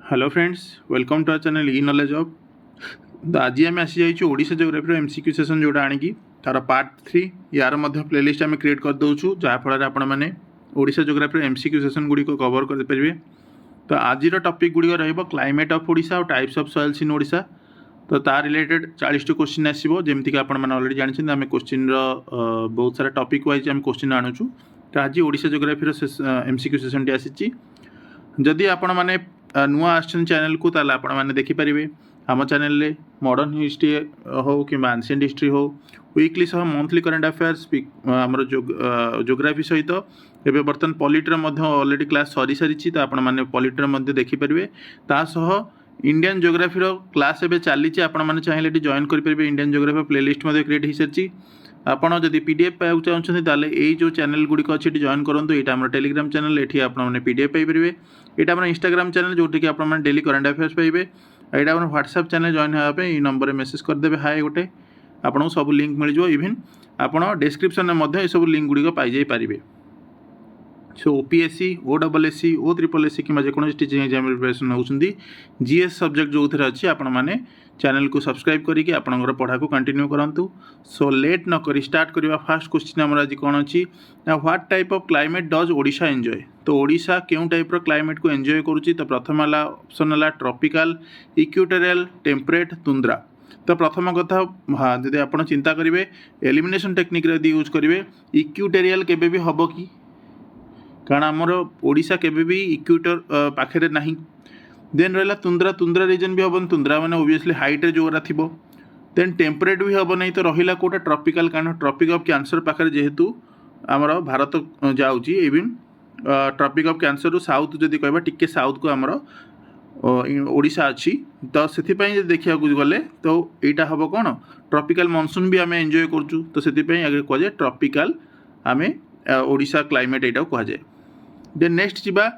Hello friends, welcome to our channel E knowledge of. तो आज आम आसी जाइए ओडिशा जोग्राफी एमसीक्यू सेशन जोटा आणिकी तार पार्ट 3 यार प्लेलिस्ट आम क्रिएट कर दूँ जहाँफल आपण मैंने ओडिशा जोग्राफी एमसीक्यू सेशन गुड़िक कवर करेंगे। तो आज टॉपिक गुड़िक रही क्लाइमेट ऑफ ओडिशा और types of soils in Odisha. तो तार रिलेटेड 40 क्वेश्चन आसो जमीक आपड़ी जानते आम क्वेश्चन बहुत सारा टॉपिक वाइज आम क्वेश्चन आणुचु। तो आज Odisha geography MCQ session T आसी। जदि आपण मैंने नुआ आसन चैनल को ताल आपण मैंने देखिपारे आम चैनल रे मॉडर्न हिस्ट्री हो कि एंशिएंट हिस्ट्री हो वीकली सह मंथली करंट अफेयर्स आमर जोग्राफी सहित एवं बर्तमान पॉलिटर ऑलरेडी क्लास सरी सारी। तो आपण मैंने पॉलिटर देखिपारे तासह इंडियन जोग्राफी क्लास एवं चली आपण मैंने चाहिए जॉइन करेंगे। इंडियन जोग्राफी प्लेलिस्ट क्रिएट हो सारी। आपड़ जब पीडीएफ पाइक चाहते ताले ये जो चैनल गुड़िक अच्छी जॉइन करूँ। यहाँ आम टेलीग्राम चैनल ये आपने पीडीएफ पाइपर। यहाँ आम इंस्टाग्राम चैनल जोटि आप डेली करंट अफेयर्स पाइबे। यहाँ आम व्हाट्सएप चैनल जॉइन होगापी ये नंबर मेसेज करदे हाय गोटे आपको सब लिंक मिल जाए। इवन आपड़ डिस्क्रिप्शन में सब लिंक गुड़िक पाई पारे। सो ओपीएससी ओडब्ल्यूएससी O-SSC कि जेकोसी टीचिंग एग्जाम प्रिपरेशन होती जीएस सब्जेक्ट जो थे अच्छी आपण मैंने चैनल को सब्सक्राइब करके आपंकर पढ़ा को कंटिन्यू करूँ। सो लेट न करी स्टार्ट करवा। फास्ट क्वेश्चन आम आज कौन अच्छी ना what type of climate does Odisha enjoy. तो ओडिशा क्यों टाइप क्लाइमेट को एंजॉय करुच्ची। तो प्रथम है ऑप्शन है ट्रॉपिकल, इक्वेटोरियल, टेम्परेट, तुंद्रा। तो प्रथम कथा हाँ जब आप चिंता करेंगे एलिमिनेशन टेक्निक यूज करेंगे इक्वेटोरियल केबे भी हम कि कारण आमर ओडिशा केबे भी इक्वेटर पाखे ना। देन रहा तुंद्रा, तुंद्रा रीजन भी हम तुंद्रा मैंने ओबियसली हाइट्रे जोरा थी। देन टेम्परेट भी हम नहीं। तो रहा कौटा ट्रॉपिकल कारण ट्रॉपिक ऑफ कैंसर पाखे जेहेतु आमर भारत जाऊँगी। इवन ट्रॉपिक ऑफ कैंसर रु साउथ जदि कह टिके साउथ को आमर ओडिशा अच्छी। तो से देखा गले तो यहाँ हम कौन ट्रॉपिकल मॉनसून भी आम एंजॉय करूँ। तो से आगे कहुए ट्रॉपिकल आम ओडिशा क्लाइमेट यहाँ कहुए। देन नेक्स्ट जीवा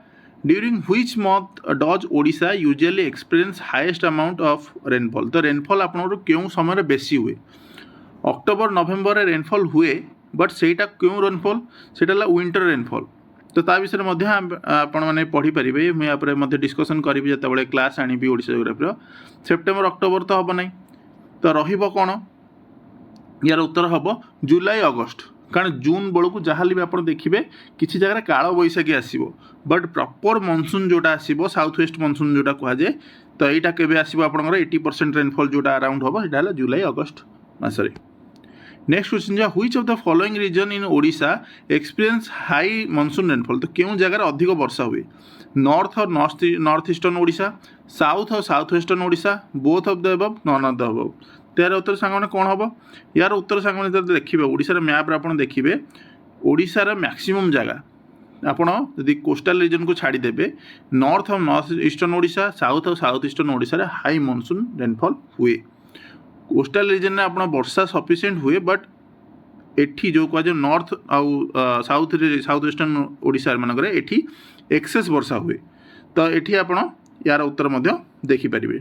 during which month does Odisha usually experience highest amount of rainfall. तो रेनफॉल आपनकर क्यों समय बेसी हुए। अक्टोबर नवेम्बर रेनफॉल हुए बट सेटा क्यों रेनफॉल सेटा विंटर रेनफॉल। तो ता विषय में आपण मैंने पढ़ी पारे। मुझे डिस्कसन करी जिते क्लास आनी ओडिशा जोग्राफी सेप्टेम्बर अक्टोबर तो हम ना। तो रहिबो कौन यार उत्तर हम जुलाई अगस्त। कारण जून बेलू जहाँ भी आप देखिए किसी जगह काल बैशाखी आसो बट प्रॉपर मॉनसून जोटा आसो साउथ वेस्ट मॉनसून जोटा कहुए। तो यहाँ केवे आसो आपंकर 80% रेनफॉल जोटा अराउंड हम यहाँ जुलाई अगस्त मसरे। नेक्स्ट क्वेश्चन जो which of the following region in Odisha experience high monsoon rainfall. तो क्यों जगह अधिक वर्षा हुए। नॉर्थ और नॉर्थ ईस्टर्न ओडिशा, साउथ और south western Odisha, both of the above, none of the above. यार उत्तर सांग कौन हम यार उत्तर सांग देखिए ओडिशार मैप आप देखिए ओडिशार मैक्सिमम जगह आपड़ यदि कोस्टाल रीजन को छाड़देवे नॉर्थ और नॉर्थ ईस्टर्न ओडिशा, साउथ और south eastern Odisha high monsoon rainfall हुए। कोस्टाल रीजन में आप वर्षा सफिशिएंट हुए बट एठी जो कह नॉर्थ आउ साउथ वेस्टर्न ओडिशा मानक एठी एक्सेस वर्षा हुए। तो एठी आप यार उत्तर देखिपारे।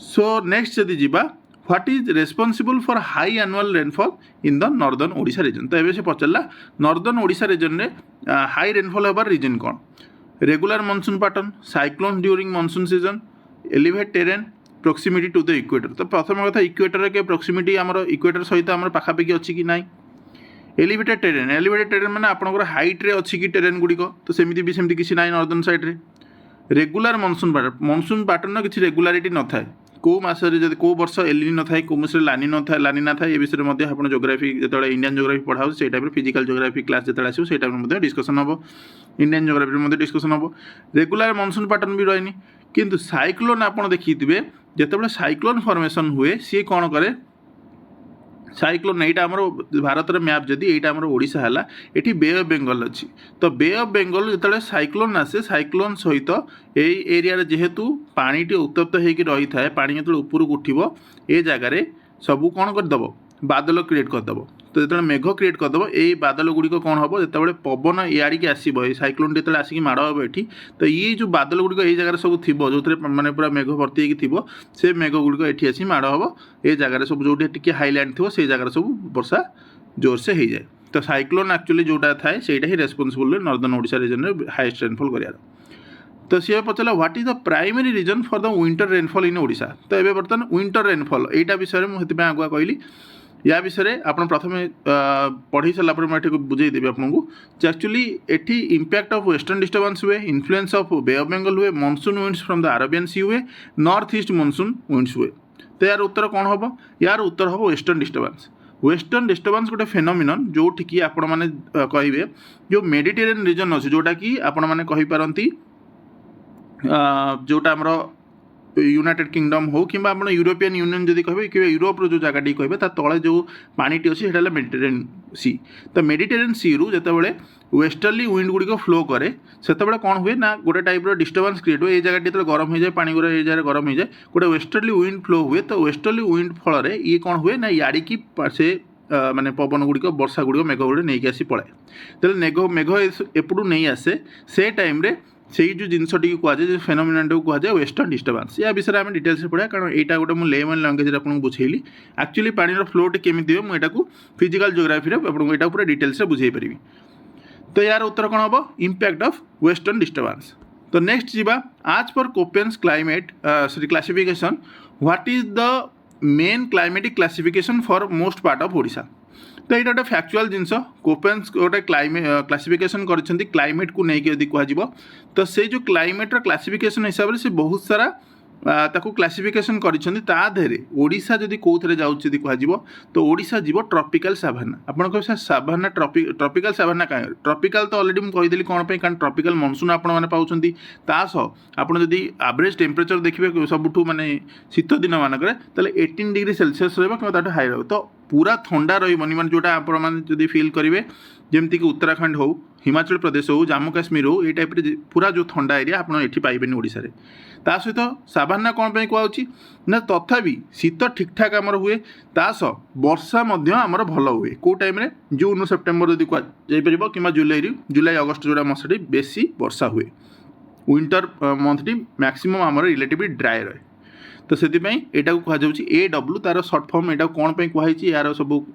सो नेक्स्ट जदि जीवा what is responsible for high annual rainfall in the northern Odisha region. तो ये पचारा नॉर्दर्न ओडिशा रीजन में हाई रेनफॉल होबार रीजन कौन। Regular monsoon pattern, cyclone during monsoon season, elevate terrain, proximity to the equator. तो प्रथम कथा इक्वेटर के प्रॉक्सिमिटी आमर इक्वेटर सहित आमर पाखापाखि अच्छी कि नाई। एलिवेटेड टेरेन, एलिवेटेड टेरेन मैंने आपंकर हाइट्रे अच्छी कि टेरेन गुड़िक। तो सेमती भी सेमती किसी ना नॉर्दर्न साइड्रे। रेगुलर मॉनसून पैटर्न किसी रेगुलारिटी न थाए। कौ मसरे जब कौ वर्ष एलिनी न थाए कौ मस लानी न थाए लानी ना थाए ये विषय में आप जोग्राफी जो इंडियन जोग्राफी पढ़ाऊ से टाइम फिजिकल जोग्राफी क्लास जो आसो से टाइम डिस्कसन हम। इंडियन जोग्राफी डिस्कसन हम। रेगुलर मॉनसून पैटर्न भी रही किंतु साइक्लोन आप देखिए जिते साइक्लोन फॉर्मेशन हुए सी कौन करे साइक्लोन यहाँ आम भारत मैप जदि यहाँ आम ओडिशा है ये बे ऑफ बेंगल अच्छी। तो बे ऑफ बेंगल जो साइक्लोन आसे साइक्लोन सहित यही एरिया जेहेतु पानी उत्तप्त होकर रही है पानी जो ऊपर को उठब ये जगार सबू कौन करदेव बादल क्रिएट करदेव। तो जो मेघ क्रिएट करदेव ये बादल गुड़िक कौन हम जो पवन इाड़ी आसो ये साइक्लोन जो आसिक माड़ हम ये। तो ये जो बादल गुड़िक ये जगह सब थी जो थे मैंने पूरा मेघ भर्ती होगी से मेघ गुड़िक ये आसी माड़ हम ये जगह सब जो टी हाईलैंड थी से जगह सब वर्षा जोर से हो जाए। तो साइक्लोन एक्चुअली जोटा थाए से ही रेस्पॉन्सिबल नॉर्दर्न ओडिशा रीजन में हाईएस्ट रेनफॉल करार। तो सी पचारा what is the primary reason for the winter rainfall in Odisha. तो ये बर्तमान विंटर रेनफॉल यहाँ विषय में मुझे आगुआ कहली या विषय आप प्रथम पढ़ी सारापर मुझे बुझेदेवी आपको एक्चुअली एटी इंपैक्ट ऑफ वेस्टर्न डिस्टर्बेंस हुए, influence of bay of Bengal हुए, monsoon winds from the Arabian sea हुए, नॉर्थ ईस्ट मॉनसून विंड्स हुए। तो यार उत्तर कौन हम? यार उत्तर हम वेस्टर्न डिस्टर्बेंस। वेस्टर्न डिस्टर्बेंस गोटे फेनोमिनन जोटि कि आपण मैंने कहे जो मेडिटेरियन रीजन अच्छे जोटा कि आपण मैंने कहींपारती जोटा आमर यूनाइटेड किंगडम हो कि यूरोपियन यूनियन जदि कहे कि यूरोप जो जगह कहे तले जो पानीटी अच्छी है मेडिटेरियन सी। तो मेडिटेरियन सी रु जितेबाला वेस्टर्ली विंड गुड़िक फ्लो करे से कौन हुए ना गोटे टाइप डिस्टर्बेंस क्रिएट हुए। ये जगह जो गरम हो जाए पानी गुरा ये जगह गरम हो जाए गोटे वेस्टर्ली विंड फ्लो हुए। तो वेस्टर्ली विंड फल ये कौन हुए ना याड़िकी से माने पवन गुड़िक वर्षा गुड़िक मेघ गुड़े नहीं आसी पड़े। तो मेघ एपटू नहीं आसे से टाइम रे से जो जिनसटी कहुए जो फेनोमिना को कहुए वेस्टर्न डिस्टर्बेंस। या विषय में डिटेल्स पढ़ा कारण यहाँ गोटे मुझे लेमन लैंग्वेज आपको बुझेली एक्चुअली पानी फ्लोट केमी हुए मुझे फिजिकल जियोग्राफी आपको यहाँ पूरा डिटेल्स बुझे पारि। तो यार उत्तर कौन हम? Impact of western disturbance. तो नेक्स्ट जीवा आज पर Koppen's climate sorry classification what is the main climatic classification for most part of Odisha. तो ये गोटे फैक्चुअल जिनस कोपेन्स गोटे क्लासिफिकेशन कर क्लाइमेट को लेकिन यदि कह तो से जो क्लाइमेटर क्लासिफिकेशन हिसाब से बहुत सारा ताको क्लासिफिकेशन करें ओडिशा जदि कौन जाऊँगी कह तो ओडिशा जीव ट्रॉपिकल साभाना। आपन कह साभाना ट्रॉपिकल साभाना कहीं ट्रॉपिकल तो ऑलरेडी मुझे कहीदेली कौन पे कारण ट्रॉपिकल मॉनसून आपण मैंने पाँच आप जदि एवरेज टेम्परेचर देखिए सबुठू माने शीत दिन मानक 18 डिग्री सेल्सियस रहा हाई रहा। तो पूरा थंडा रही जोटा आप फिल करेंगे जमती कि उत्तराखंड हो, हिमाचल प्रदेश हो, जम्मू काश्मीर हो, ये टाइप पूरा जो थंडा एरिया आप पाइबेनि ओडिशा रे। ता सहित साभाना कौन पे कहुच्छी ना तथापि शीत ठीक ठाक आमर हुए तास वर्षा आमर भल हुए कौ टाइम रे जून सेप्टेम्बर जदि कह कि जुलाई अगस्ट जोड़ा मसटी बेसी वर्षा हुए। विंटर मंथटी मैक्सिमम आमर रिलेटिवली ड्राए रहे। तो से यहाँ कहुच्छी AW तार सर्ट फॉर्म यहाँ कौन पे कहुई यार सब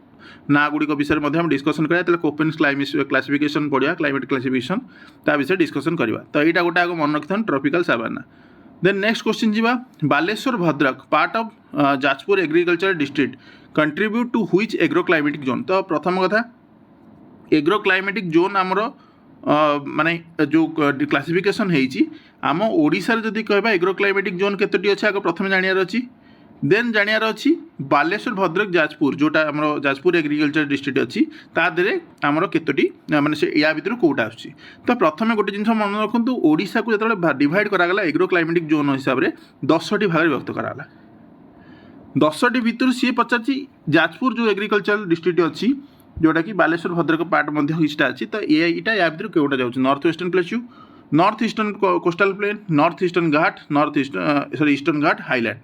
ना गुड़िक विषय में डिस्कसन करा कोपेन्स क्लासिफिकेशन पढ़ा क्लाइमेट क्लासिफिकेशन ता विषय डिस्कसन करवा। तो यहाँ गोटे आगे मन रखी ट्रॉपिकल साभाना। देन नेक्स्ट क्वेश्चन जीवा Baleshwar Bhadrak part of Jajpur agriculture district contribute to which agro climatic zone. तो प्रथम कथा एग्रो क्लाइमेटिक जोन आमर माने जो क्लासिफिकेशन होती आम ओडिशा जदि कहबा एग्रो क्लाइमेटिक जोन केतोटी अच्छे आगे प्रथम जानियार अच्छी। देन जानियार अच्छी बालेश्वर भद्रक जाजपुर जोटा आम जाजपुर एग्रीकल्चर डिस्ट्रिक्ट अच्छी तादे आमर केतोटी माने से या भितर कोटा आसुची। तो प्रथम गोटे जिन मन रखु ओडिशा को जो डिवाइड करागला एग्रो क्लाइमेटिक जोन हिसाब से 10टी भाग व्यक्त कराला। 10टी भितर सी पचार जाजपुर जो एग्रीकल्चर डिस्ट्रिक्ट अच्छी जोटा कि बालेश्वर भद्रक पार्ट किछटा अच्छी। तो यहाँ या भितर कौटा जाऊँ north western plateau, north eastern coastal plain, north eastern ghat, north eastern sorry eastern ghat, highland.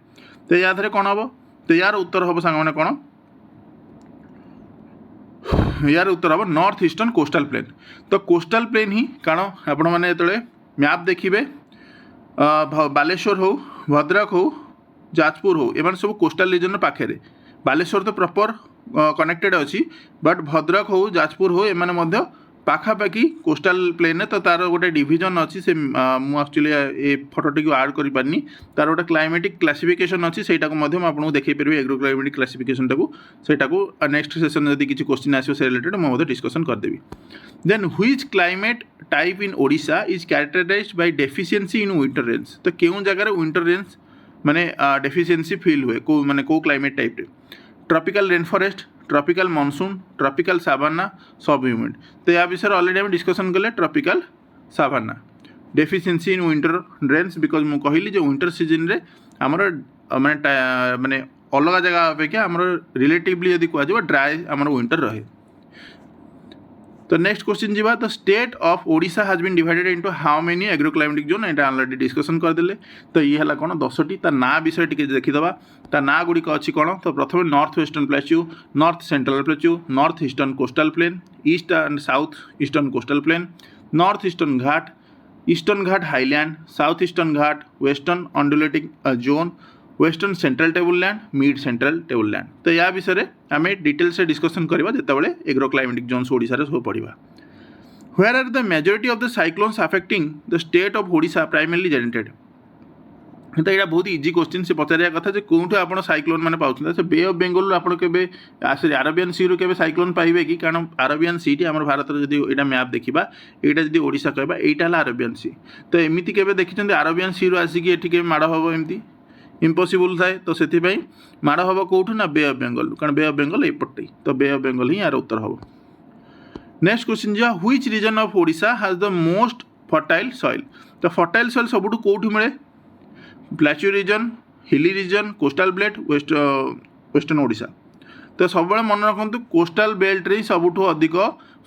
तो या कौन हम? तो यार उत्तर हम सांग मैंने कौन? यार उत्तर हम नॉर्थ ईस्टर्न कोस्टल प्लेन। तो कोस्टल प्लेन ही कारण आपण मैंने जो मैप देखिए बालेश्वर हो, भद्रक हो, जाजपुर हो, एम सब कोस्टल रीजन पाखे। बालेश्वर तो प्रॉपर कनेक्टेड अच्छी बट भद्रक हो, जाजपुर हो, एम पाखापाखि कोस्टल प्लेन तो तार गोटे डिविजन अच्छी से एक्चुअली ये फटोटी को आड करें तार गोटे क्लाइमेटिक क्लासिफिकेशन अच्छी से आपको देखी पारि एग्रो क्लाइमेटिक क्लासिफिकेशन टाक नेक्स्ट सेशन जब किसी क्वेश्चन आसो से रिलेटेड मुझे डिस्कसन करदेवी। Then which climate type in Odisha is characterized by deficiency in winter rains. तो क्यों जगह विंटर रेन्स माने डेफिशिएंसी फील हुए को माने को क्लाइमेट टाइप रे? Tropical rain forest, tropical monsoon, tropical savanna, sub humid. तो या विषय ऑलरेडी हम डिस्कसन कले tropical savanna deficiency in winter rains because मुझे कहली जो विंटर सीजन रे आमर माने अलग जगह अपेक्षा आमर रिलेटिवली यदि कह ड्राए आमर विंटर रहे। तो नेक्स्ट क्वेश्चन जीवा तो state of Odisha has been divided into how many agro climatic zone यहाँ ऑलरेडी डिस्कसन करदे। तो ये है कौन 10टी ता ना विषय टी देखीदे ता ना गुड़िक अच्छी कौन? तो प्रथम north western plateau, north central plateau, north eastern coastal plane, east and south eastern coastal plain, north eastern ghat highland, south eastern Ghat, western undulating zone, western central table land, mid central table land. तो या विषय में आम details discussion करवा जितेबाला agro climatic zones Odisha रे सब पढ़ा। Where are the majority of the cyclones affecting the state of Odisha primarily generated? तो यहाँ बहुत इजी क्वेश्चन से पचार कथा कौटू आप साइक्लोन मैंने पाँच से बे अफ बेंगल आप सरी आरबियन सी रु के साइक्लोन पाइबे कि कारण आरबियन सी टी आम भारत जब यहाँ मैप देखा यहाँ जब ओडिशा कहवा यहाँ आरबियन सी तो एमती के देखते आरबियन सी रु आसिक ये माड़ हम एमती इम्पॉसिबल थाए तो से माड़ हम कौटू ना बे अफ बेंगल कारण बे अफ बेंगल एपटे तो बे अफ बेंगल ही यार उत्तर हम। नेक्स्ट क्वेश्चन जा which region of Odisha has the most fertile soil तो फर्टाइल सॉइल सबुठ कौटू मिले plateau region hilly region coastal belt western Odisha तो सब मन रखु कोस्टाल बेल्ट रे सबुठ अधिक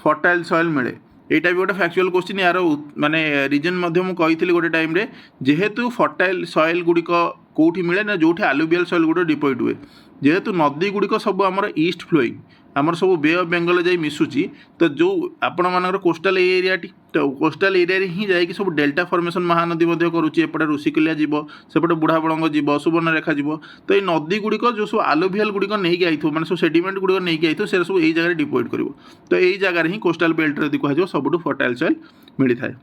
फर्टाइल सॉइल मिले यहाँ भी गोटे फैक्चुअल क्वेश्चन यार माने रीजन कही गोटे टाइम रे जेहेतु फर्टाइल सॉइल गुड़िक कौटी मिले ना जो आलुवियल सॉइल गुड़ डिपोजिट हुए जेहेतु नदी गुड़िक सब आमर ईस्ट फ्लोइंग आमर सब बे अफ बेंगल जाई मिसुची तो जो आपण मानकर कोस्टाल एरिया तो कोस्टाल एरिया ही जाकि सब डेल्टा फॉर्मेशन महानदी करुच्ची एपटे ऋषिकुलिया जीव सेपटे बुढ़ाबड़ंग जीव सुवर्णरेखा जीव तो ये नदी गुड़िक जो सब आलुवियल गुड़िक नहीं आई मैंने सब सेडिमेंट गुड़िक नहीं आई से सब यही जगह डिपोजिट कर तो यही जगह ही कोस्टाल बेल्ट यदि कह सब फर्टाइल सॉइल मिलता है।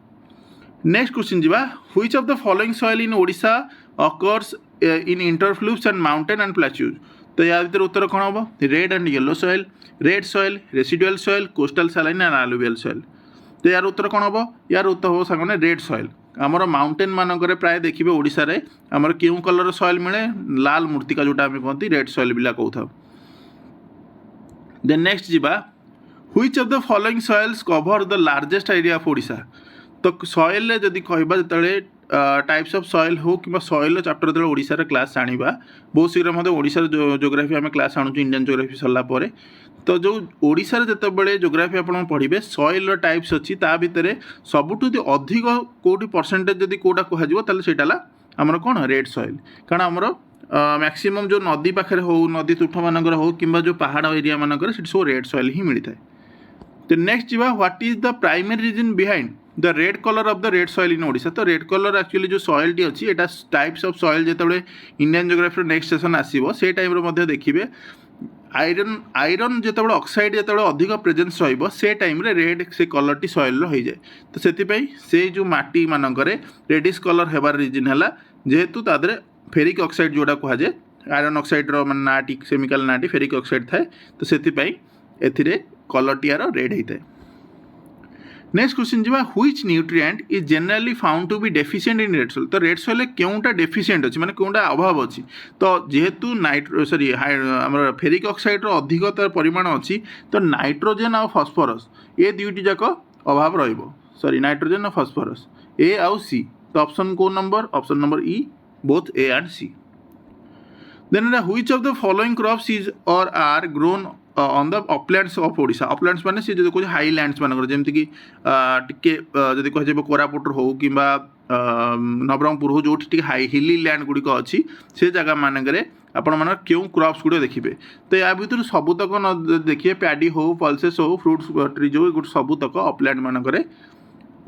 नेक्स्ट क्वेश्चन जी which of the following soil in Odisha occurs in interfluves and mountain and plateaus तो या भर उत्तर कौन हम red and yellow soil red soil residual soil coastal saline and alluvial soil तो यार उत्तर कौन हम यार उत्तर हम सामने रेड सॉइल आमर माउंटेन मानक प्राय देखिए ओडिशा रे आमर क्यों कलर सॉइल मिले लाल मूर्तिका जोटा आम कहती रेड सॉइल बिला कहता। देन नेक्स्ट जीवा which of the following soils cover the largest area of Odisha तो सॉइल जदि कहबा जतले टाइप्स ऑफ सॉइल हो कि सॉइल चैप्टर जो ओडिशा क्लास आनिबा बहुत शीघ्र मतलब ओडिशा जोग्राफी आम क्लास आणुचु इंडियन जोग्राफी सरला परे तो जो ओडिशा जितेबाला जोग्राफी आप पढ़े सॉइल टाइप्स अच्छी ता भितर सबुठ अधिक कौटी परसेंटेज जब कौटा कहला सेटा आमर कौन रेड सॉइल कारण आमर मैक्सिमम जो नदी पाखे हो नदी तुठ मानकर हो कि जो पहाड़ एरिया मानक सब रेड सॉइल ही मिलता है। तो नेक्स्ट जी what is the primary reason behind the red colour of the red soil in Odisha तो रेड कलर एक्चुअली जो सॉइल टी अच्छी एटा टाइप्स ऑफ सॉइल जो इंडियन जोग्राफी नेक्स्ट सेशन आसो से टाइम देखिए आयरन आयरन जो ऑक्साइड जो अधिक प्रेजेन्स रे टाइम रेड से कलर टी सॉइल हो जाए तो से जो माटी मानक रेडिश कलर हेबार रिजन है जेहेतु तादरे फेरिक ऑक्साइड जोड़ा कहुए आयरन ऑक्साइड मान नाटी केमिकल नाटी फेरिक ऑक्साइड थाए तो से कलर टी यार रेड होता है। नेक्स्ट क्वेश्चन जी which nutrient is generally found to be deficient in red soil तो रेड सॉइल क्योंटा डेफिशिएंट अच्छी माने क्योंटा अभाव अच्छी तो जेहेतु आमर फेरिक ऑक्साइड अधिक तार परिमाण अच्छी तो नाइट्रोजेन आ फॉस्फोरस ये दुईटी जाक अभाव रही नाइट्रोजेन और फॉस्फोरस ए आउ सी तो ऑप्शन को number option number E both A and C. Then which of the following crops is और are grown on the uplands of Odisha uplands माने सी जो कह हाईलैंड्स मानक जमीक टिके जदि कह कोरापुट हो कि नवरंगपुर हो जो हाई हिली लैंड गुड़िक अच्छी से जगह मानक आपण मन क्यों क्रॉप्स गुड़ देखिए तो या भर सबुतक देखिए पैडी हो पल्सेस हो फ्रुट्स ट्री जो सबुतक अपलैंड मानक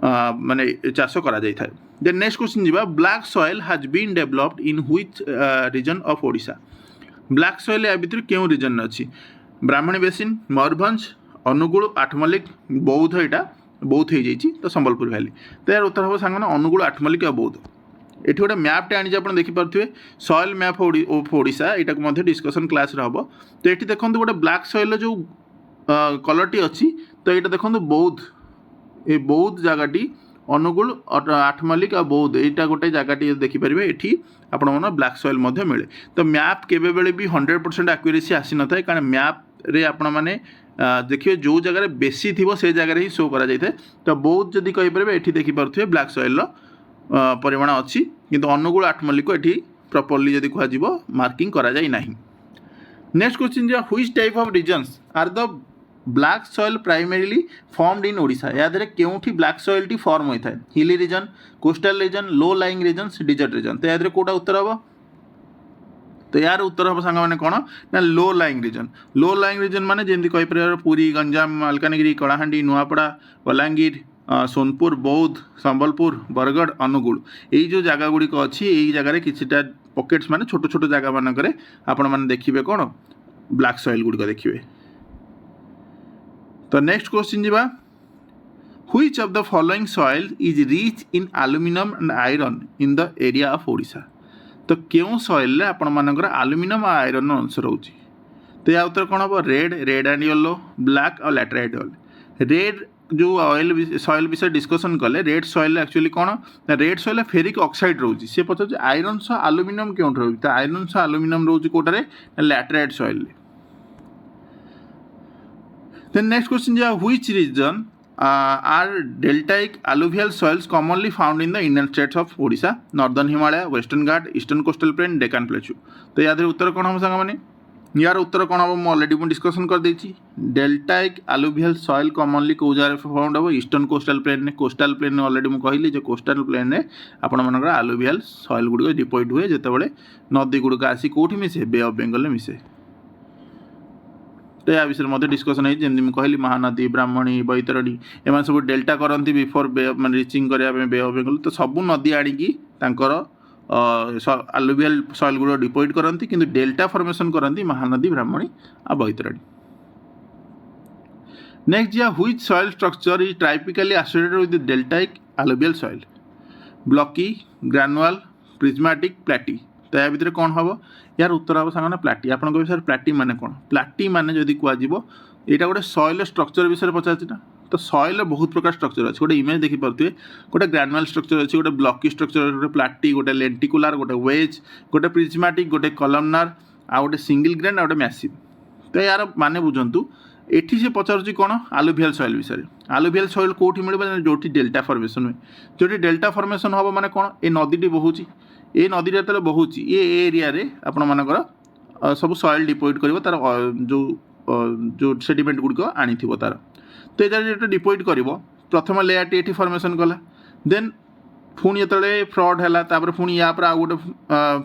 माने चाष करा जाय थाए। देन नेक्स्ट क्वेश्चन जी black soil has been developed in which region of Odisha black soil या भर क्यों रीजन अच्छी ब्राह्मणी बेसिन मयूरभंज अनुगुल आठमल्लिक बौद्ध यहाँ बौद्ध हो जाइए तो संबलपुर वैली तो यार उत्तर हम सांग अनुगुल आठमल्लिक और बौद्ध ये गोटे मैपटे आनी आप देखिपे सॉइल मैप ऑफ ओडिशा यहाँ डिस्कसन क्लास हम तो ये देखो गोटे ब्लैक सॉइल जो कलर टी अच्छी तो यहाँ देखो बौद्ध ये बौद्ध जगहटी अनुगुल आठमल्लिक और बौद्ध यहाँ गोटे जगहटी देखिपारे ये आपण मन ब्लैक सॉइल मिले तो मैप केबे बेले भी 100% एक्यूरेसी आसी न थाए कारण मैप रे आपण माने देखिए जो जगह बेसी थी से जगह ही शो करा जाए तो बौद्ध जदि कहीपर ये देखिपे ब्लैक सॉइल परिमाण अच्छी किंतु अनुगुल आठमल्लिक ये प्रॉपर्ली जदि कह मार्किंग करा जाए नहीं। नेक्स्ट क्वेश्चन जो which type of regions are the black soil primarily formed in Odisha या क्योंठी ब्लैक सॉइल टी फॉर्म होता है hilly region coastal region low lying region desert region तो या कौटा उत्तर हम तो यार उत्तर हम सांग मैंने कौन ना लो लाइंग रीजन माने जमी कहीपर पुरी गंजाम मालकानगिरी कलाहांडी नुआपड़ा बलांगीर सोनपुर बौद्ध संबलपुर बरगढ़ अनुगुल यही जो जगह गुड़िक अच्छी यही जगह किसीटा पॉकेट्स माने छोट छोट जगह मानक आपण मैंने देखिए कौन ब्लैक सॉइल गुड़िक देखिए। तो नेक्स्ट क्वेश्चन जी Which of the following soil is rich in aluminum and iron in the area of Odisha? तो क्यों सॉइल रे आपण मानकर आलुमिनियम और आयरन अंश रोचे? तो या उत्तर कौन हम? रेड एंड येलो, ब्लैक और लैटेराइट ऑयल। रेड जो ऑयल सॉइल विषय डिस्कसन कले, रेड सॉइल एक्चुअली कौन ना, रेड सॉइल फेरिक ऑक्साइड रोचे। सी पचार आयरन सह आलुमिनियम क्यों रोचे? तो आयरन सह आलुमिनियम रोचे कोटारे? Laterite soil. Then next question जा, which region are deltaic alluvial soils commonly found in the Indian states of Odisha, Northern Himalaya, Western Ghat, Eastern Coastal Plain, Deccan Plateau? तो याद उत्तर कौन हम सांग मैंने? यार उत्तर कौन हम? ऑलरेडी मुझे डिस्कसन कर देछि। डेल्टाइक alluvial soil commonly को जगह फाउंड हम ईस्टर्न कोस्टल प्लेन ने। कोस्टल प्लेन ऑलरेडी मुझे कहली जो कोस्टल प्लेन ने आपण मानकर alluvial soil गुड़िक डिपॉजिट हुए जितेबाला नदी गुड़िक आसी कौटी मिसे? बे ऑफ बेंगल मिसे। तो या विषय में डिस्कसन है जमी कहली महानदी, ब्राह्मणी, बैतरणी एम सब डेल्टा करती बिफोर बे मैं रिचिंग करने बे ऑफ बेंगल। तो सबू नदी आणिकी आलुवियल सॉइल गुड़ डिपॉजिट करती किंतु डेल्टा फॉर्मेशन करती महानदी, ब्राह्मणी और बैतरणी। नेक्स्ट या which soil structure is typically associated with deltaic alluvial soil? Blocky, granular, prismatic, platy. तो या भितर कौन हम? यार उत्तर हम सांग प्लाटी। आप कहे सर प्लाटी माने कौन? प्लाटी माने जदि कह यहाँ गोटे सॉइल स्ट्रक्चर विषय पचार ना। तो सॉइल बहुत प्रकार स्ट्रक्चर अच्छे। गोटे इमेज देखिपे, गोटे ग्रानुअल स्ट्रक्चर अच्छे, गोटे ब्लॉकी स्ट्रक्चर, गोटे प्लाटी, गोटे लेंटिकुलार, गोटे वेज, गोटे प्रिज्मेटिक, गोटे कलमनार, आ गोटे सिंगल ग्रेन, आ गोटे मैसिव। तो यार माने बुझंतु एठी से पचार कौन? आलुवियल सॉइल विषय। आलुवियल सॉइल कौटी मिले? जो डेल्टा फॉर्मेशन हुए। जो डेल्टा फॉर्मेशन हम माने कौन? ये नदी बहुची, ये नदी जो बहुची ये एरिया रे आपण मानकर सब सॉइल डिपॉजिट कर तार जो सेडिमेंट गुड़िक आनी तार। तो ये डिपॉजिट कर प्रथम लेयर टी फॉर्मेशन कला, देन पुणी जो फ्लड है पुणी या आउ गोटे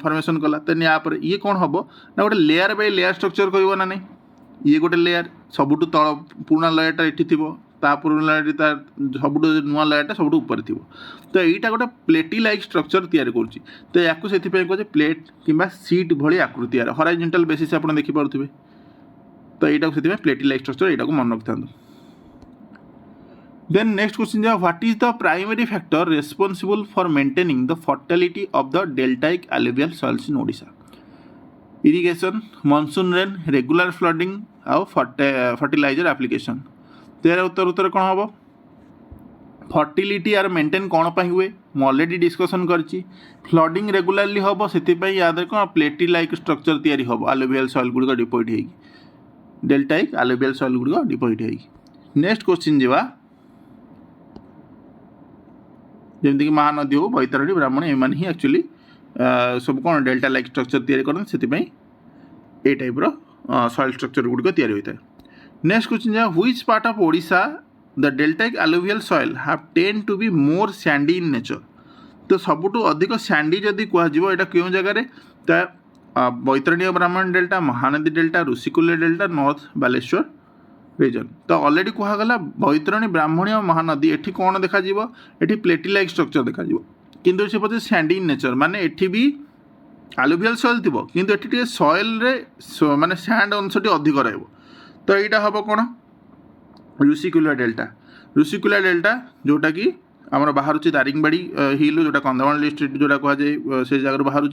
फॉर्मेशन कला, देन या ये कौन हम ना गोटे लेयर बाय लेयर स्ट्रक्चर कर ना नहीं। ये गोटे लेयर सबुठ तल पुराना लेयरटा ये थी, पुराना लेयर सबुठ नुआ लेयरटा सबुठ ऊपर थी। तो यहाँ गोटे प्लेटी लाइक स्ट्रक्चर तैयारी करुच्ची। तो या से कहे प्लेट कि सीट भली आकृति यार हॉरिजॉन्टल बेसिस आप देखिपे। तो यहाँ से प्लेटी लाइक स्ट्रक्चर यहाँ मन रखि था। देन नेक्स्ट क्वेश्चन जा, what is the primary factor responsible for maintaining the fertility of the deltaic alluvial soils in Odisha? Irrigation, monsoon rain, regular flooding आउ फर्टिलाइजर एप्लिकेशन। तो यार उत्तर कौन हम? फर्टिलिटी यार मेंटेन कौन पर हुए? ऑलरेडी डिस्कसन करछि। फ्लडिंग रेगुलारली हम से याद कौन? प्लेटी लाइक स्ट्रक्चर तैयारी हम alluvial soil गुड़िक डिपॉजिट होगी, डेल्टाइक alluvial soil गुड़िक डिपॉजिट होगी। नेक्स्ट क्वेश्चन जावा, जमीक महानदी हो, बैतरणी, ब्राह्मणी एम ही एक्चुअली सब कौन डेल्टा लाइक स्ट्रक्चर तैयारी करते से टाइप सॉइल स्ट्रक्चर गुड़िक तैयारी होता है। नेक्स्ट क्वेश्चन जा, which part of Odisha the deltaic alluvial soil have tend to be more sandy in nature? तो सबुठ अधिक सैंडी जदि कह क्यों जगार? बैतरणी और Brahmani delta, Mahanadi delta, Rushikulya delta, north Baleswar region. तो ऑलरेडी कहगला बैतरणी, ब्राह्मणी और महानदी एठी कौन देखा? एठी प्लेटी लाइक स्ट्रक्चर देखा, किंतु से पचे सैंडी इन नेचर माने एठी भी alluvial soil थी किंतु एठी टे सॉइल रे माने सैंड अंशटी अधिक रहिबो। तो यहाँ हम कौन? ऋषिकुल्य डेल्टा। ऋषिकुल्य डेल्टा जोटा कि आमर बाहर दारिंगबाड़ी हिल जोटा कंधमाल डिस्ट्रिक्ट जोटा कहुए से जगह बाहर।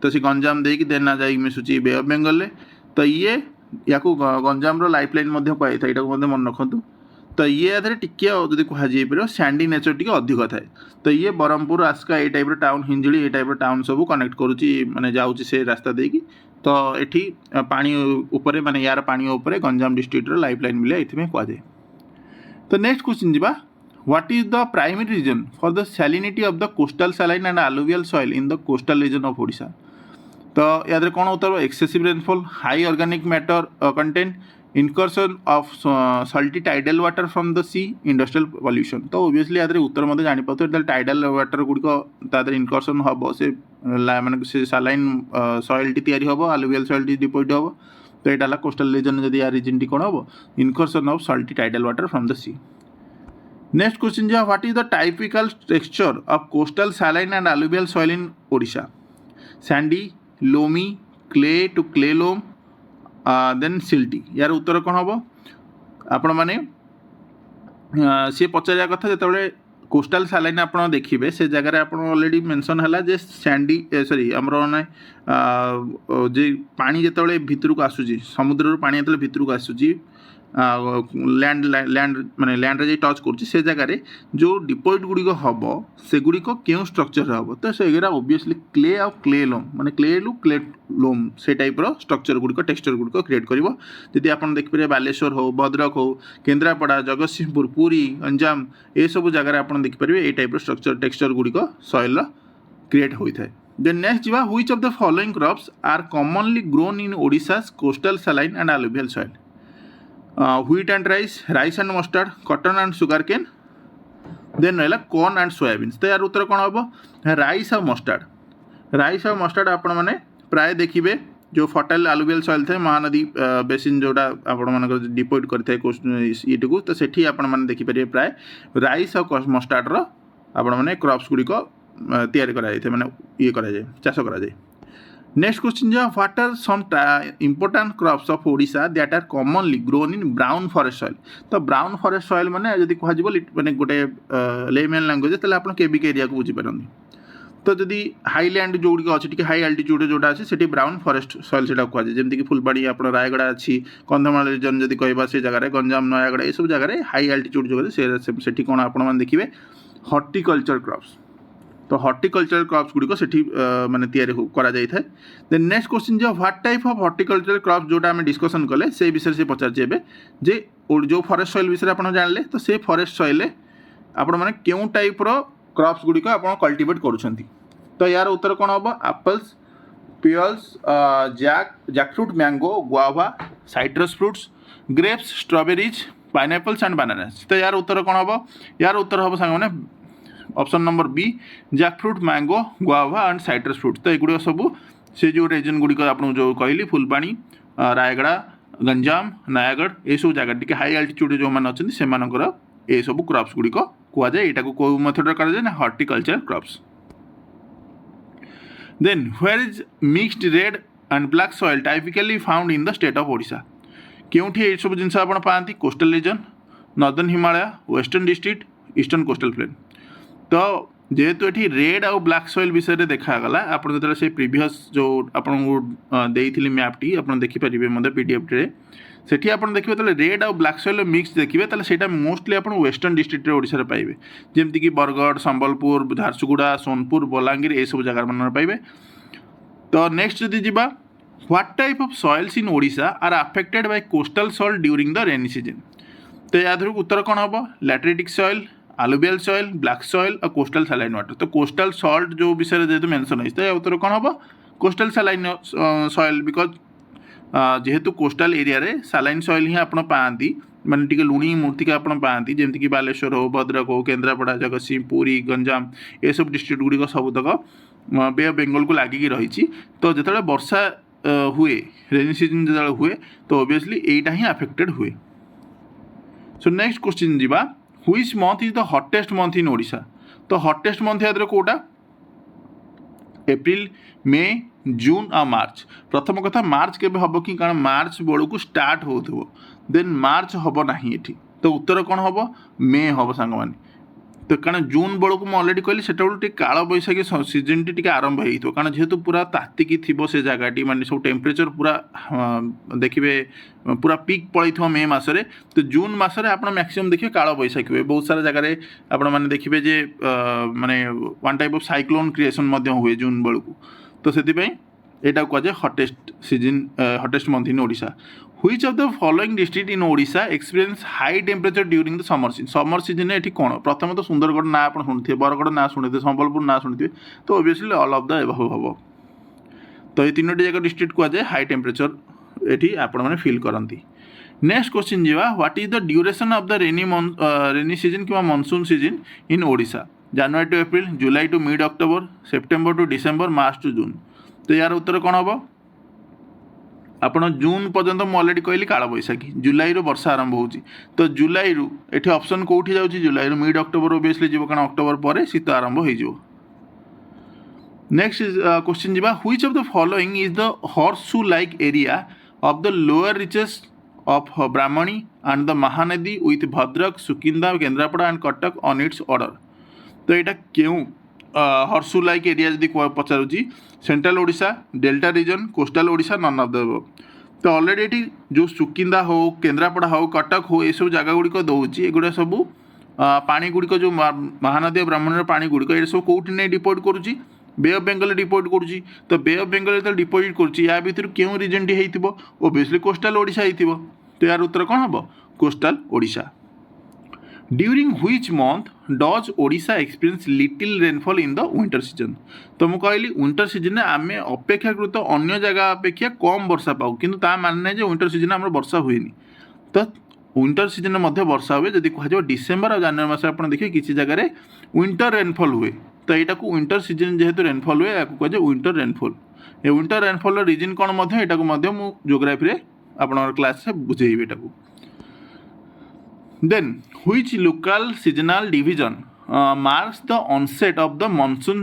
तो सी गंजाम देकी देना जा मिसुची बे ऑफ बेंगल। तो ये या गंजाम लाइफ लाइन कहुए यहाँ मन रखु। तो ये आधे टिके जब कह सैंडी नेचर टी अधिक थाए। तो ये ब्रह्मपुर, आस्का ये टाइप टाउन, हिंजिड़ी ये टाइप टाउन सब कनेक्ट करुच्ची माने जाऊँगी से रास्ता देकी। तो ये पानी उपरे माने यार पानी उपरे गंजाम डिस्ट्रिक्ट लाइफ लाइन मिले ये कहुए। तो नेक्स्ट क्वेश्चन जी, what is the primary reason for the salinity of the coastal saline and alluvial soil in the coastal region of Odisha? तो याद कौन उत्तर? Excessive rainfall, high organic matter content, incursion of salty tidal water from the sea, industrial pollution. तो obviously याद उत्तर मत जापारे tidal water गुड़िक इनकर्सन हम से माने से सैलाइन सॉइल टी तैयारी हम, alluvial soil टी डिपॉजिट हम। तो यहाँ कोस्टल रीजन जब या रीजन टी कौन हम? Incursion of salty tidal water from the sea. Next question जो, what is the typical texture of coastal saline and alluvial soil in Odisha? Sandy, loamy, clay to clay loam, then silty. यार उत्तर कौन हम? आपण माने सी पचारिया कथा जो कोस्टाल सालाइन आप देखिए से जगह आप अलरेडी मेंशन है जे सैंडी सॉरी आमर ना जे पानी जो भितर को आसूँ समुद्र पानी जो भितर को आसूँ लैंड लैंड माने लैंड रे टच कर से जगह जो डिपोजिट गुड़िक हम से गुड़िक क्यों स्ट्रक्चर हम तो से ओबियसली क्ले आ क्ले लोम माने क्ले लू क्ले लोम से टाइप स्ट्रक्चर गुड़िक टेक्सचर गुड़िक क्रिएट कर जदि आप देखिए बालेश्वर हो भद्रक हो केन्द्रापड़ा जगतसिंहपुर पुरी गंजाम ये सब जगह आप देखिपारे ये टाइप स्ट्रक्चर टेक्सचर गुड़िक सॉइल क्रिएट होता है। देन नेक्स्ट जीवा which of the following crops are commonly grown in Odisha's coastal saline and alluvial soil wheat and rice and mustard, cotton and sugarcane, then रहा corn and soybeans। तो यार उत्तर कौन हम राइस और मस्टार्ड आपण मैंने प्राय देखिए जो फर्टाइल अलुवियल सॉइल थे महानदी बेसिन जोटा आप डिपोजिट करते को तो सेठी आपण मैंने देखिपारे प्राय राइस और मस्टार्डर आपण मैंने क्रॉप्स गुड़िक तैयारी कराए माने ये कराए चाष कराए। नेक्स्ट क्वेश्चन जो what are some important crops of Odisha that are commonly grown in brown forest soil. तो ब्राउन फॉरेस्ट सॉइल माने जदि कह माने गोटे लेमैन लैंग्वेज तेल आप केबिक एरिया को बुझीपारती तो जदि हाईलैंड जो गुड़िक अच्छी हाई आल्टीट्यूड जोटा अच्छे से ब्राउन फॉरेस्ट सॉइल से कहुए जमीक फुलबाणी आप रायगड़ा अच्छी कंधमाल रिजन जदि कह से जगह गंजाम नयागड़ा ये सब जगह हाई आल्टीट्यूड जो से कौन आप देखिए हॉर्टिकल्चर क्रॉप्स तो हॉर्टिकल्चर क्रॉप्स गुड़िक से माने तैयारी करा जाय थाए। देन नेक्स्ट क्वेश्चन जो what type of horticulture crops जोटा आम डिस्कसन कले से विषय से पचार जे जो फॉरेस्ट सॉइल विषय आप जानले तो से फॉरेस्ट सॉइल आपण माने क्यों टाइप रो क्रॉप्स गुड़िक आप कल्टिवेट करुछंती। तो यार उत्तर कौन हम apples pears jackfruit mango guava citrus fruits grapes strawberries pineapples and bananas. तो यार उत्तर कौन हम यार उत्तर हम सांग मैंने option number B jackfruit mango guava and citrus fruit. तो ये सब से जो रीजन गुड़िक आपको जो कहली फुलबाणी रायगड़ा गंजाम नयागढ़ ये सब जगह टी हाई आल्टीट्यूड जो मैंने अच्छे से ये सब क्रॉप्स गुड़िक कहुए यहाँ को मेथड कराए ना horticulture crops. Then where is mixed red and black soil typically found in the state of Odisha. क्योंकि ये सब जिन आप पाती coastal region northern Himalaya western district eastern coastal plain. तो जेहेतु ये रेड आउ ब्लैक सॉइल विषय में देखागला आप से प्रीवियस जो आपको देती मैपटी आप देखिपारे मतलब पीडीएफ रे सेठी आप देखिए तो रेड आउ ब्लैक सॉइल मिक्स देखिए तो से मोस्टली आप वेस्टर्न डिस्ट्रिक्ट ओडिशा पाइबे जमीक बरगढ़ संबलपुर झारसुगुड़ा सोनपुर बलांगीर ये सब जगह मन पाइबे। तो नेक्स्ट जदि जीवा what type of soils in Odisha are affected by coastal salt during the rainy season. तो या उत्तर कौन हम lateritic soil alluvial soil black soil और कोस्टल सलाइन वाटर। तो कोस्टल सॉल्ट जो विषय जेहतु मेंशन है तो उत्तर कौन हम कोस्टल सलाइन सॉइल बिकज जेहेतु कोस्टल एरिया रे सलाइन सॉइल ही आप पाती माने टिके लुणी मूर्तिका आप पाती जमीक बालेश्वर हो भद्रक हो केन्द्रापड़ा जगतसिंह पुरी गंजाम ये सब डिस्ट्रिक्ट गुड़िक सबतक बे ऑफ बेंगल को लगिकी रही। तो जो वर्षा हुए रेनी सीजन जो हुए तो ओबियसली यहीटा ही अफेक्टेड हुए। सो नेक्स्ट क्वेश्चन जीवा which month is the hottest month in Odisha. तो हॉटेस्ट मंथ याद कोटा एप्रिल मे जून आ मार्च। प्रथम कथा मार्च के हम कि कारण मार्च बेलू को स्टार्ट हो देन मार्च हम ना ये। तो उत्तर कौन हम मे हम सांग मैंने तो कारण जून बेलू मुझे अलरेडी कहली से काल बैशाखी सीजन टी आरंभ हो कारण जेहेतु पूरा तातिकी थी से जगह माने सब टेम्परेचर पूरा देखिए पूरा पीक पड़े मे मसरे। तो जून मसरे आप मैक्सिमम देखिए काल बैशाखी हुए बहुत सारा जगह आप देखिए जे माने one type of cyclone creation हुए जून बेलू को। तो से यहाँ कहुए hottest season hottest month in Odisha. Which of the following district in Odisha experience high temperature during the summer season ये कौन प्रथम तो सुंदरगढ़ ना आप शुणुथे बरगढ़ ना शुणुथे संबलपुर ना शुणुथे तो obviously all of the above हम। तो ये तीनोटी जगह डिस्ट्रिक्ट कहुए हाई टेम्परेचर ये आपण मैंने फील करती। नेक्स्ट क्वेश्चन जीवा what is the duration of the rainy season कि monsoon season in Odisha. January to April July to mid October September to December March to June. तो यार उत्तर कौन हम आप जून पर्यंत मुझे अलरेडी कहली काल बैशाखी जुलाई रू वर्षा आरंभ हो। तो जुलाई रू ये ऑप्शन कौटी जाऊँगी जुलाई रू मिड अक्टोबर ओबियसली जीव कारण अक्टोबर पर शीत आरंभ हो। नेक्स्ट क्वेश्चन जीवा which of the following is the horseshoe like area of the lower reaches of Brahmani and the Mahanadi with Bhadrak, Sukinda, Kendrapada and Cuttack on its order. तो यहाँ क्यों हर्सू like area जब पचारूँ central Odisha, delta region, coastal Odisha, none of the above. तो already ये जो सुकिंदा हो, केन्द्रापड़ा हो, कटक हो, ये सब जगह गुड़िक दौर एगुड़ा सब पानी गुड़िक जो महानदी ब्राह्मण पानी गुड़िक ये सब कौटी नहीं डिपोजिट करुच्ची बे ऑफ बेंगल डिपोजिट करुच्ची. तो बे ऑफ बेंगल जो डिपोजिट करुच्ची या भितर क्यों रीजन टी हो ओबियसली कोस्टाल ओडिशा हो. तो यार उत्तर कौन हम coastal Odisha. During which month does Odisha experience little rainfall in the winter season. तो मुझे कहली विंटर सीजन आम अपेक्षाकृत अन्य जगह अपेक्षा कम वर्षा पाऊ किंतु ता मानने जे विंटर सीजन आम वर्षा हुए. तो विंटर सीजन में वर्षा हुए जब कह डिसेम्बर और जनवरी मास आप देखिए किसी जगह विंटर रेनफॉल हुए. तो यहाँ को विंटर सीजन जेहेतु रेनफॉल हुए या कह विंटर रेनफॉल. ये विंटर रेनफॉल रीजन कौन मुझे जियोग्राफी आप क्लास से बुझेबी एटा. Then which local seasonal division marks the onset of the monsoon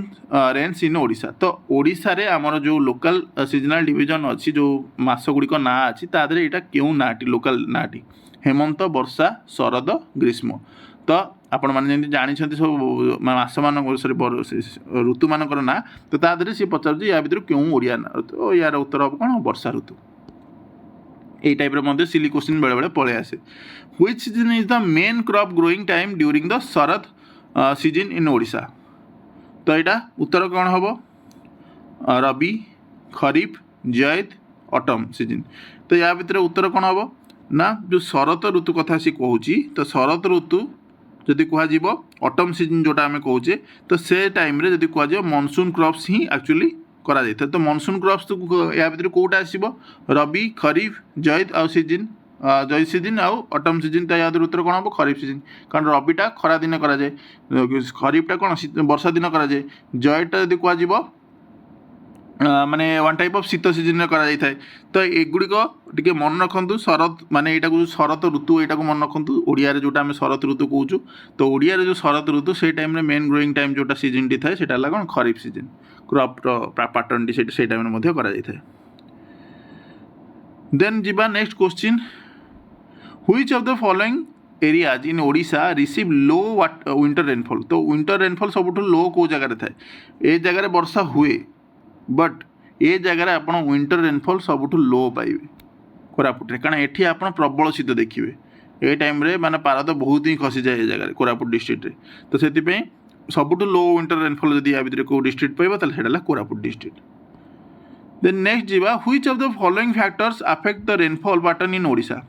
rains in Odisha. तो ओडिशा रे आमर जो लोकल सीजनाल डिवीजन अच्छी जो मास गुड़िक ना अच्छी तादरे यहाँ क्यों नाटी लोकल नाटी हेमंत, वर्षा, शरद, ग्रीष्म. तो आपण मैंने जानी सब मास मान ऋतु मानकर ना. तो तादरे सी पचार या भर क्यों ओडिया ना. तो यार उत्तर हम कौन वर्षा ऋतु. এই টাইপের মধ্যে সিলি কোশ্চিন বেড়ে বেড়ে পড়ে আসে. Which season is the main crop growing time during the Sharat season in Odisha. তো এটা উত্তর কোণ হব রবি, খরিফ, জয়দ, অটম সিজন. তো या ভিতরে উত্তর কোণ হব না যে শরৎ ঋতু কথা সি কହୁଛି. তো শরৎ ঋতু যদি কুহযিব অটম সিজন যেটা আমি কହୁଛେ তো সে টাইমরে যদি কুহযিব মনসুন ক্রপস ହିଁ ଆକ୍ଚୁଆଲି କରାଯାଇଥାଏ. ତ ମନସୁନ୍ କ୍ରପ୍ସ ୟା ଭିତରେ କେଉଁଟା ଆସିବ ରବି, ଖରିଫ, ଜୈଦ ଆଉ ସିଜିନ୍ ଜୈଦ ସିଜିନ୍ ଆଉ ଅଟମ୍ ସିଜିନ୍. ତ ୟା ଉତ୍ତର କ'ଣ ହେବ ଖରିଫ ସିଜିନ୍. କାରଣ ରବିଟା ଖରା ଦିନେ କରାଯାଏ, ଖରିଫଟା କ'ଣ ବର୍ଷା ଦିନ କରାଯାଏ, ଜୈଦଟା ଯଦି କୁହାଯିବ ମାନେ ୱାନ୍ ଟାଇପ୍ ଅଫ୍ ଶୀତ ସିଜିନ୍ରେ କରାଯାଇଥାଏ. ତ ଏଗୁଡ଼ିକ ଟିକେ ମନେ ରଖନ୍ତୁ. ଶରତ ମାନେ ଏଇଟାକୁ ଶରତ ଋତୁ ଏଇଟାକୁ ମନେ ରଖନ୍ତୁ. ଓଡ଼ିଆରେ ଯେଉଁଟା ଆମେ ଶରତ ଋତୁ କହୁଛୁ ତ ଓଡ଼ିଆରେ ଯେଉଁ ଶରତ ଋତୁ ସେଇ ଟାଇମ୍ରେ ମେନ୍ ଗ୍ରୋଇଂ ଟାଇମ୍ ଯେଉଁଟା ସିଜିନ୍ଟି ଥାଏ ସେଇଟା ହେଲା କ'ଣ ଖରିଫ ସିଜିନ୍. କ୍ରପ୍ର ପାଟର୍ନଟି ସେଇ ଟାଇମ୍ରେ ମଧ୍ୟ କରାଯାଇଥାଏ. ଦେନ୍ ଯିବା next question. Which of the following areas in Odisha receive low winter rainfall. तो विंटर रेनफॉल सबुठ लो कौ जगार थाए ए जगार वर्षा हुए बट ए जगार आप विंटर रेनफॉल सबुठ लो पाइबे कोरापुट रे. कारण एठी आप प्रबल शीत देखिए ए टाइम रे माने पारद बहुत ही खसी जाए जगह कोरापुट डिस्ट्रिक्ट रे. तो से सबुठ लो विंटर रेनफॉल जब या भितर को डिस्ट्रिक्ट पाइबा ताले सेटा कोरापुट डिस्ट्रिक्ट. देन नेक्स्ट जीवा which of the following factors affect the rainfall pattern in Odisha.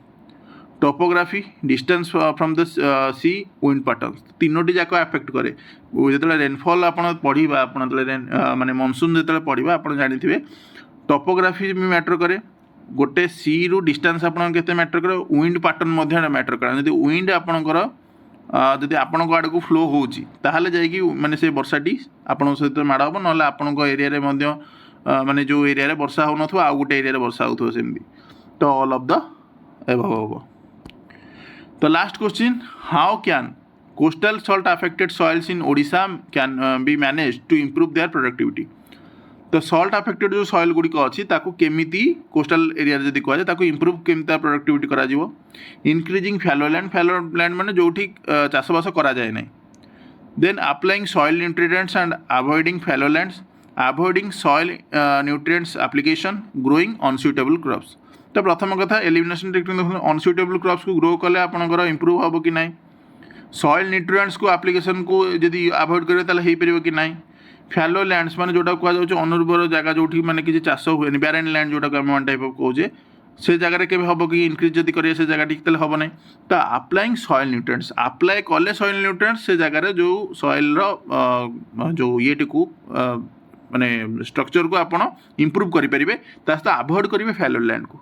Topography, distance from the sea, wind patterns तीनोटी जाक अफेक्ट करे. जो रेनफॉल आप पढ़ा आप माने मनसून जो पढ़ा आप जानी टोपोग्राफी भी मैटर करे. गोटे सी रु डिस्टेंस आपते मैटर करे. विंड पैटर्न मैटर करे. जब विंड आपणकर जदि आपण आड़ को फ्लो होची ताहले जाइकी माने से वर्षाटी आपण सहित माड़ हम ना आपण एरिया माने जो एरिया वर्षा हो न आउ गोटे एरिया वर्षा हो सेमती. तो ऑल ऑफ द एबव हम. तो last question, how can coastal salt affected soils in Odisha can be manage to improve their productivity. तो सॉल्ट अफेक्टेड जो सॉइल गुड़िक अच्छी केमिति कोस्टल एरिया जब कहुए ताको इम्प्रूव केमती प्रोडक्टिविटी करा जीवो. इंक्रीजिंग फैलो लैंड माने जोठी चाषबास करा जाए नहीं. Then applying soil nutrients and avoiding fallow lands, avoiding soil nutrients application, growing unsuitable crops. तो प्रथम कथा एलिमिनेशन टेक्निक अनसुइटेबल क्रॉप्स को ग्रो कले आपंकर इंप्रूव हम कि ना. सॉइल न्यूट्रिएंट्स को एप्लिकेशन को जदि अवॉइड करेंगे ताले हो पार कि ना. फैलो लैंड्स माने जोटा कहुच्छे अनुर्वर जगह जो मैंने किसी चाष हुए बैरेन लैंड जोटा को वन टाइप ऑफ कहे से जगह के हम कि इनक्रीज जब करेंगे से जगह ठीक हम ना. तो अप्लाइंग सॉइल न्यूट्रिएंट्स अप्लाई कले सॉइल न्यूट्रिएंट्स से जगह जो सॉइल जो ये माने स्ट्रक्चर को आप इम्प्रूव करेंगे ता सहित अवॉइड करेंगे फैलो लैंड को.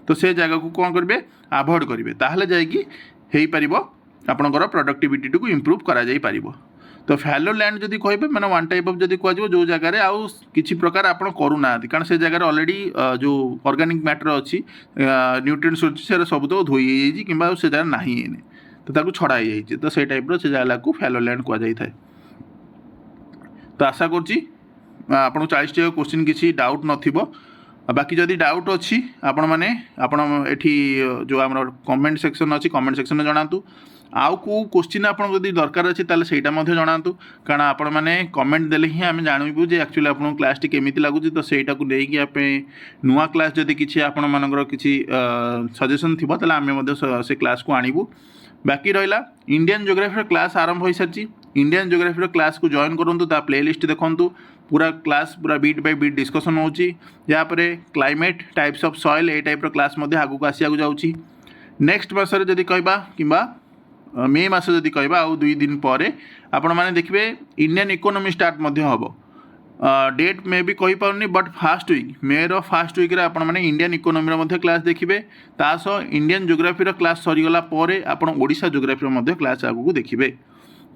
तो से जगह को कौन करेंगे अवॉइड करेंगे ताहले जाइकी हो पार आपणकर प्रोडक्टिविटी को इम्प्रूव करा जाई पारिबो. तो फैलो लैंड जदि कहे मैंने वन टाइप ऑफ जदि कह जो जगार आउ किसी प्रकार आप करूना कारण से जगह ऑलरेडी जो ऑर्गेनिक मैटर अच्छी न्यूट्रिएंट्स अच्छी से सब तो धोई कि से जगह ना तो ताकू छड़ा हो जाए. तो से टाइप से जगह को फैलो लैंड कहुई थाए. तो आशा करुँची आपको 40 क्वेश्चन किसी डाउट नथिबो. बाकी जदि डाउट अच्छी आपण मैंने आपण एठी जो आम कमेंट सेक्शन अच्छी कमेंट सेक्शन में जनातु आउ को क्वेश्चन आपको जब दरकार अच्छी ताले सेटा मध्य जनातु कारण आपण मैंने कमेंट देले ही आम जानबू जे एक्चुअली आपन क्लास टी केमिति लागुची तो सेटा को लेकी आपे नुआ क्लास जदि किछि आपण मानकर किछि सजेशन थिबो ताले आमे मध्य से क्लास को आनिबू। बाकी रहिला इंडियन ज्योग्राफी क्लास आरंभ हो सारी इंडियन ज्योग्राफी क्लास को जॉइन करूँ ता प्लेलिस्ट देखूँ पूरा क्लास पूरा बीट बाय बीट डिस्कसन होची यापर क्लाइमेट टाइप्स ऑफ सॉइल ए टाइप क्लास आगू आसिया जाऊँगी नेक्स्ट मासरे जदि कहबा किंबा मे मास जदि कहबा आउ 2 दिन पर आपण माने देखिबे इंडियन इकोनॉमी स्टार्ट मध्य हबो डेट मे भी कहि पाउनी बट फास्ट वीक मे रो फास्ट वीक रे आपण माने इंडियन इकोनॉमी रो मध्य क्लास देखिबे ता सो इंडियन ज्योग्राफी रो क्लास सरी गला परे आपण ओडिशा ज्योग्राफी रो मध्य क्लास आगू देखिबे।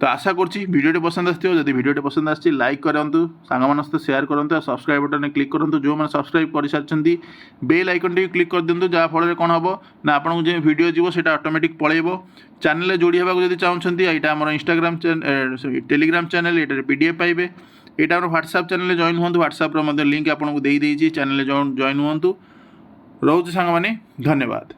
तो आशा करछि वीडियोटी पसंद आछि जदि वीडियोटी पसंद आछि लाइक करंतु सांगमान सहित शेयर करंतु सब्सक्राइब बटन ने क्लिक करंतु जो मैंने सब्सक्राइब कर सारिछंती बेल आइकन टी क्लिक कर दिंतु जहाँ फल कौन हम ना आपको जो वीडियो जीवो सेटा ऑटोमेटिक पळेबो चैनल जोड़ी होगा जदि चाहते यहाँ आम इंस्टाग्राम टेलीग्राम चैनल ये पीडीएफ पाइबे यहाँ आम व्हाट्सएप चैनल जॉइन हूँ व्हाट्सएप लिंक आपको दे चैनल जॉइन हूँ रोचे सांग मैंने धन्यवाद।